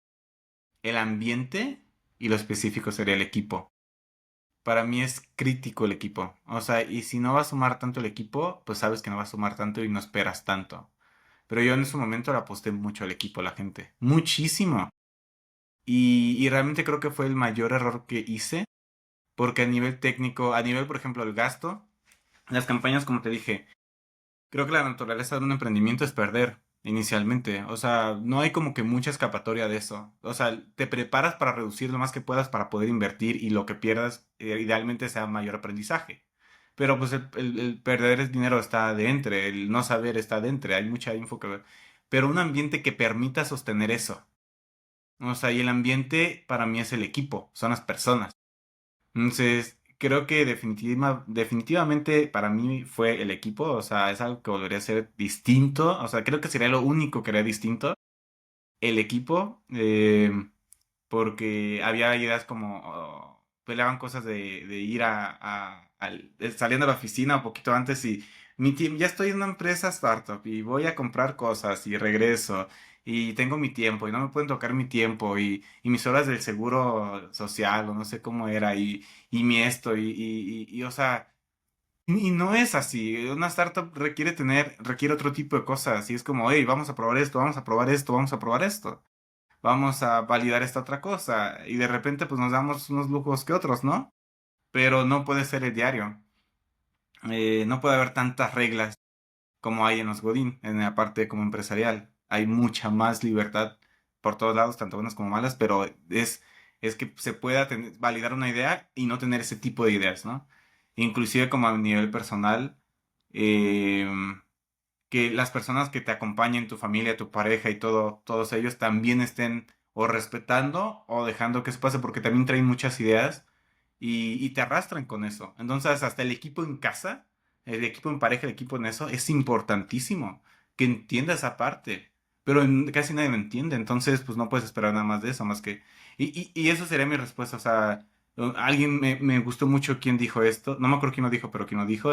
El ambiente y lo específico sería el equipo. Para mí es crítico el equipo. O sea, y si no va a sumar tanto el equipo, pues sabes que no va a sumar tanto y no esperas tanto. Pero yo en ese momento le aposté mucho al equipo, a la gente. Muchísimo. Y realmente creo que fue el mayor error que hice. Porque a nivel técnico, a nivel, por ejemplo, el gasto, las campañas, como te dije, creo que la naturaleza de un emprendimiento es perder inicialmente. O sea, no hay como que mucha escapatoria de eso. O sea, te preparas para reducir lo más que puedas para poder invertir y lo que pierdas idealmente sea mayor aprendizaje. Pero pues el perder el dinero está dentro, el no saber está dentro, hay mucha info que ver. Pero un ambiente que permita sostener eso. O sea, y el ambiente para mí es el equipo, son las personas. Entonces, creo que definitivamente para mí fue el equipo, o sea, es algo que volvería a ser distinto, o sea, creo que sería lo único que haría distinto, el equipo, porque había ideas como, peleaban cosas de ir saliendo a la oficina un poquito antes y mi team, ya estoy en una empresa startup y voy a comprar cosas y regreso y tengo mi tiempo y no me pueden tocar mi tiempo y mis horas del seguro social o no sé cómo era y mi esto o sea, y no es así, una startup requiere otro tipo de cosas y es como, hey, vamos a probar esto, vamos a probar esto, vamos a probar esto, vamos a validar esta otra cosa y de repente pues nos damos unos lujos que otros, ¿no? Pero no puede ser el diario. no puede haber tantas reglas como hay en los Godín, en la parte como empresarial. Hay mucha más libertad por todos lados, tanto buenas como malas, pero es que se pueda validar una idea y no tener ese tipo de ideas, ¿no? Inclusive como a nivel personal, eh, que las personas que te acompañen, tu familia, tu pareja y todo, todos ellos también estén o respetando o dejando que se pase, porque también traen muchas ideas y te arrastran con eso. Entonces, hasta el equipo en casa, el equipo en pareja, el equipo en eso, es importantísimo que entienda esa parte. Pero casi nadie me entiende, entonces pues no puedes esperar nada más de eso, más que... Y eso sería mi respuesta, o sea, alguien me gustó mucho quien dijo esto, no me acuerdo quién lo dijo, pero quien lo dijo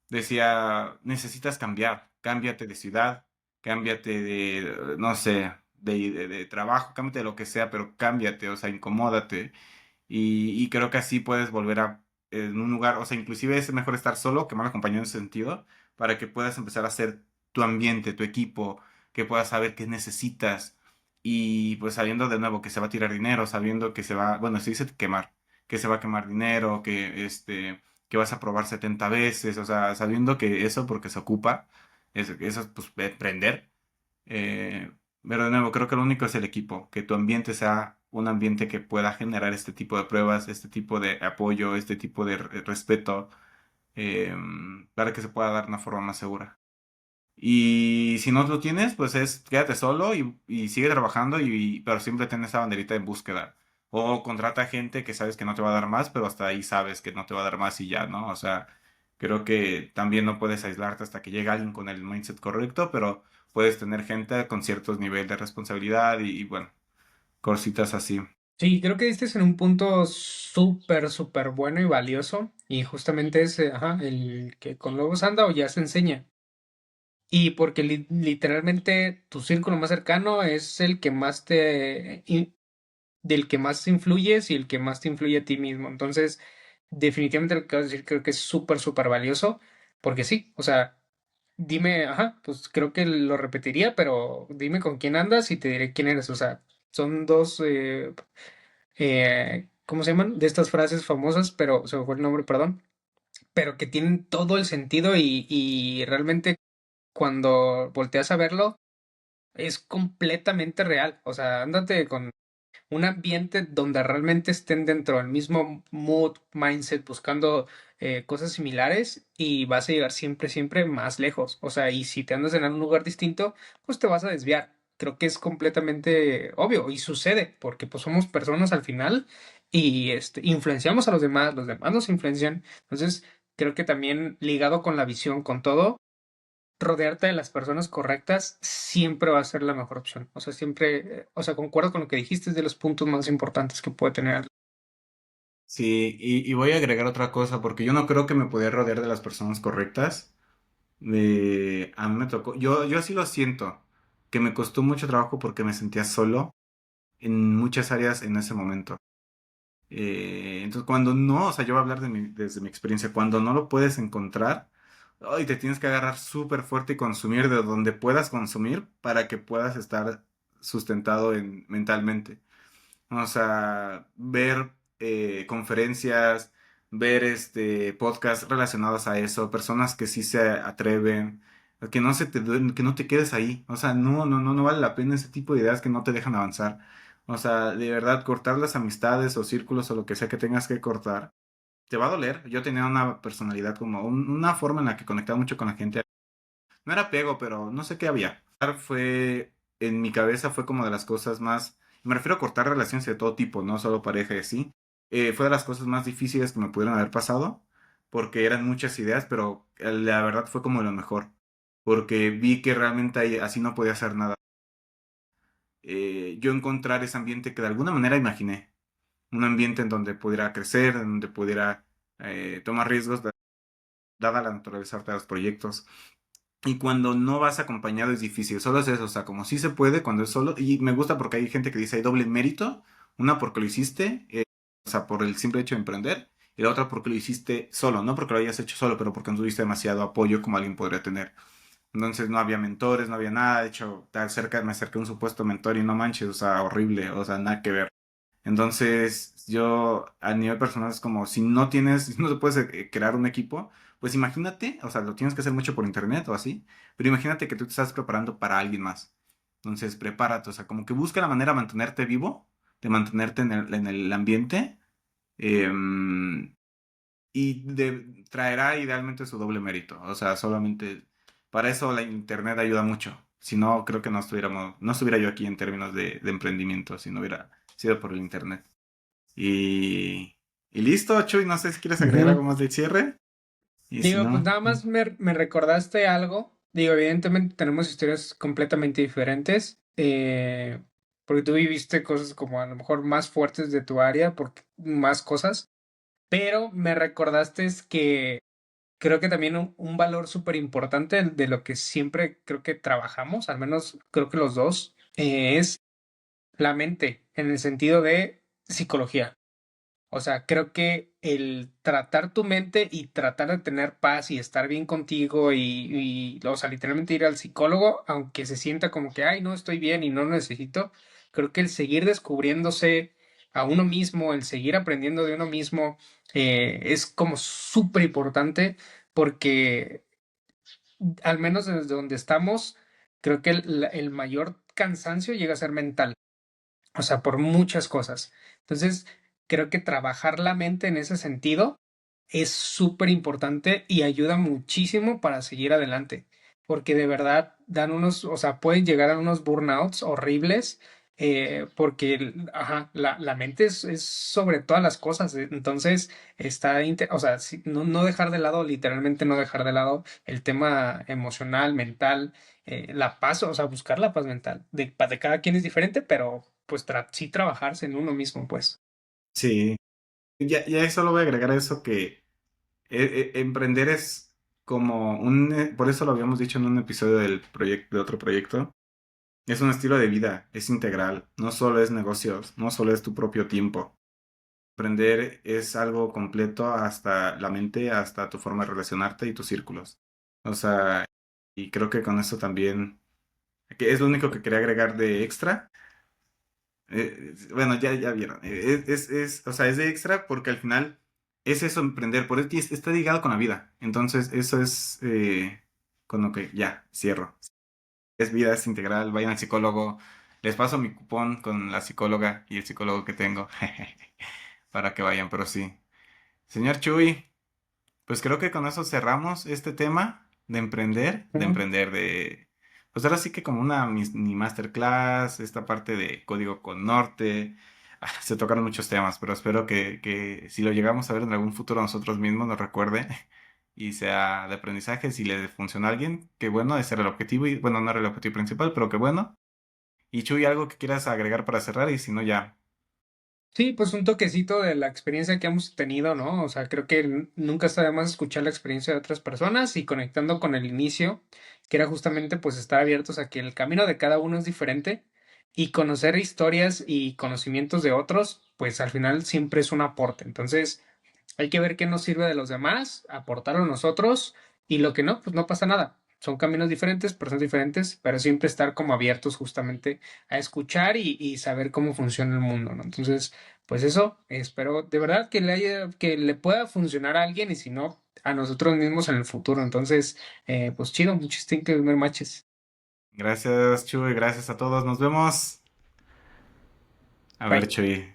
decía, necesitas cambiar, cámbiate de ciudad, cámbiate de, no sé, de trabajo, cámbiate de lo que sea, pero cámbiate, o sea, incomódate. Y creo que así puedes volver a, en un lugar, o sea, inclusive es mejor estar solo que mal acompañado en ese sentido, para que puedas empezar a hacer tu ambiente, tu equipo, que puedas saber qué necesitas. Y pues sabiendo de nuevo que se va a tirar dinero, sabiendo que se va, bueno, se dice quemar, que se va a quemar dinero, que vas a probar 70 veces, o sea, sabiendo que eso porque se ocupa, eso es pues prender. Eh, pero de nuevo, creo que lo único es el equipo, que tu ambiente sea un ambiente que pueda generar este tipo de pruebas, este tipo de apoyo, este tipo de respeto, eh, para que se pueda dar una forma más segura. Y si no lo tienes, pues es quédate solo y sigue trabajando, pero siempre ten esa banderita en búsqueda. O contrata gente que sabes que no te va a dar más, pero hasta ahí sabes que no te va a dar más y ya, ¿no? O sea, creo que también no puedes aislarte hasta que llegue alguien con el mindset correcto, pero puedes tener gente con ciertos niveles de responsabilidad y bueno, cositas así. Sí, creo que este es en un punto súper, súper bueno y valioso. Y justamente es, ajá, el que con lobos anda o ya se enseña. Y porque literalmente tu círculo más cercano es el que más del que más influyes y el que más te influye a ti mismo. Entonces, definitivamente lo que acabas de decir creo que es súper, súper valioso. Porque sí, o sea, dime, ajá, pues creo que lo repetiría, pero dime con quién andas y te diré quién eres. O sea, son dos, ¿cómo se llaman? De estas frases famosas, pero se me fue el nombre, perdón, pero que tienen todo el sentido y realmente cuando volteas a verlo es completamente real. O sea, ándate con un ambiente donde realmente estén dentro del mismo mood, mindset, buscando cosas similares y vas a llegar siempre, siempre más lejos. O sea, y si te andas en un lugar distinto, pues te vas a desviar. Creo que es completamente obvio y sucede porque pues somos personas al final y influenciamos a los demás nos influencian. Entonces, creo que también ligado con la visión, con todo, rodearte de las personas correctas siempre va a ser la mejor opción. O sea, siempre, o sea, concuerdo con lo que dijiste, es de los puntos más importantes que puede tener. Sí, y voy a agregar otra cosa, porque yo no creo que me podía rodear de las personas correctas. A mí me tocó, yo así lo siento, que me costó mucho trabajo porque me sentía solo en muchas áreas en ese momento. Entonces, cuando no, o sea, yo voy a hablar desde mi experiencia, cuando no lo puedes encontrar, ay, te tienes que agarrar súper fuerte y consumir de donde puedas consumir para que puedas estar sustentado mentalmente. O sea, ver conferencias, ver podcasts relacionados a eso, personas que sí se atreven, que no que no te quedes ahí. O sea, no vale la pena ese tipo de ideas que no te dejan avanzar. O sea, de verdad, cortar las amistades o círculos o lo que sea que tengas que cortar, te va a doler. Yo tenía una personalidad como una forma en la que conectaba mucho con la gente. No era apego, pero no sé qué había. Fue, en mi cabeza fue como de las cosas más, me refiero a cortar relaciones de todo tipo, no solo pareja y así. Fue de las cosas más difíciles que me pudieron haber pasado, porque eran muchas ideas, pero la verdad fue como lo mejor, porque vi que realmente así no podía hacer nada. Yo encontrar ese ambiente que de alguna manera imaginé, un ambiente en donde pudiera crecer, en donde pudiera tomar riesgos, dada la naturaleza de los proyectos. Y cuando no vas acompañado es difícil, solo es eso, o sea, como sí se puede cuando es solo, y me gusta porque hay gente que dice hay doble mérito, una porque lo hiciste, o sea, por el simple hecho de emprender, y la otra porque lo hiciste solo, no porque lo hayas hecho solo, pero porque no tuviste demasiado apoyo como alguien podría tener. Entonces no había mentores, no había nada, de hecho, me acerqué a un supuesto mentor y no manches, o sea, horrible, o sea, nada que ver. Entonces, yo a nivel personal es como, si no tienes, si no te puedes crear un equipo, pues imagínate, o sea, lo tienes que hacer mucho por internet o así, pero imagínate que tú te estás preparando para alguien más. Entonces, prepárate, o sea, como que busca la manera de mantenerte vivo, de mantenerte en el ambiente, em, y traerá idealmente su doble mérito. O sea, solamente para eso la internet ayuda mucho. Si no, creo que no estuviera yo aquí en términos de emprendimiento, si no hubiera sido por el internet. Y listo, Chuy, no sé si quieres agregar Ujú. algo más del cierre. Y si Digo, pues no, nada más me recordaste algo. Digo, evidentemente tenemos historias completamente diferentes, porque tú viviste cosas como a lo mejor más fuertes de tu área, porque más cosas, pero me recordaste es que creo que también un valor súper importante de lo que siempre creo que trabajamos, al menos creo que los dos, es la mente, en el sentido de psicología. O sea, creo que el tratar tu mente y tratar de tener paz y estar bien contigo o sea, literalmente ir al psicólogo, aunque se sienta como que, ay, no estoy bien y no lo necesito, creo que el seguir descubriéndose a uno mismo, el seguir aprendiendo de uno mismo, es como súper importante porque al menos desde donde estamos, creo que el mayor cansancio llega a ser mental. O sea, por muchas cosas. Entonces, creo que trabajar la mente en ese sentido es súper importante y ayuda muchísimo para seguir adelante. Porque de verdad dan unos, o sea, pueden llegar a unos burnouts horribles, porque ajá, la mente es sobre todas las cosas. Entonces, o sea, no dejar de lado, literalmente no dejar de lado el tema emocional, mental, la paz, o sea, buscar la paz mental. De cada quien es diferente, pero pues sí trabajarse en uno mismo, pues. sí. Ya solo voy a agregar eso que emprender es como por eso lo habíamos dicho en un episodio del proyecto, de otro proyecto. Es un estilo de vida, es integral, no solo es negocios, no solo es tu propio tiempo. Aprender es algo completo hasta la mente, hasta tu forma de relacionarte y tus círculos. O sea, y creo que con eso también, que es lo único que quería agregar de extra. Bueno, ya vieron. O sea, es de extra porque al final es eso, emprender, por eso está ligado con la vida. Entonces, eso es con lo que ya cierro. Es vida, es integral, vayan al psicólogo. Les paso mi cupón con la psicóloga y el psicólogo que tengo para que vayan, pero sí. Señor Chuy, pues creo que con eso cerramos este tema Ujú. pues ahora sí que como una mini masterclass, esta parte de código con Norte. Se tocaron muchos temas, pero espero que si lo llegamos a ver en algún futuro nosotros mismos nos recuerde y sea de aprendizaje. Si le funciona a alguien, qué bueno, ese era el objetivo y bueno, no era el objetivo principal, pero qué bueno. Y Chuy, algo que quieras agregar para cerrar y si no ya. Sí, pues un toquecito de la experiencia que hemos tenido, ¿no? O sea, creo que nunca está de más escuchar la experiencia de otras personas y conectando con el inicio, que era justamente pues estar abiertos a que el camino de cada uno es diferente y conocer historias y conocimientos de otros, pues al final siempre es un aporte. Entonces, hay que ver qué nos sirve de los demás, aportarlo a nosotros y lo que no, pues no pasa nada. Son caminos diferentes, personas diferentes, pero siempre estar como abiertos justamente a escuchar y saber cómo funciona el mundo, ¿no? Entonces, pues eso, espero de verdad que le pueda funcionar a alguien y si no, a nosotros mismos en el futuro. Entonces, pues chido, muchos thank you very much. Gracias, Chuy, gracias a todos, nos vemos. A ver, Bye. Chuy.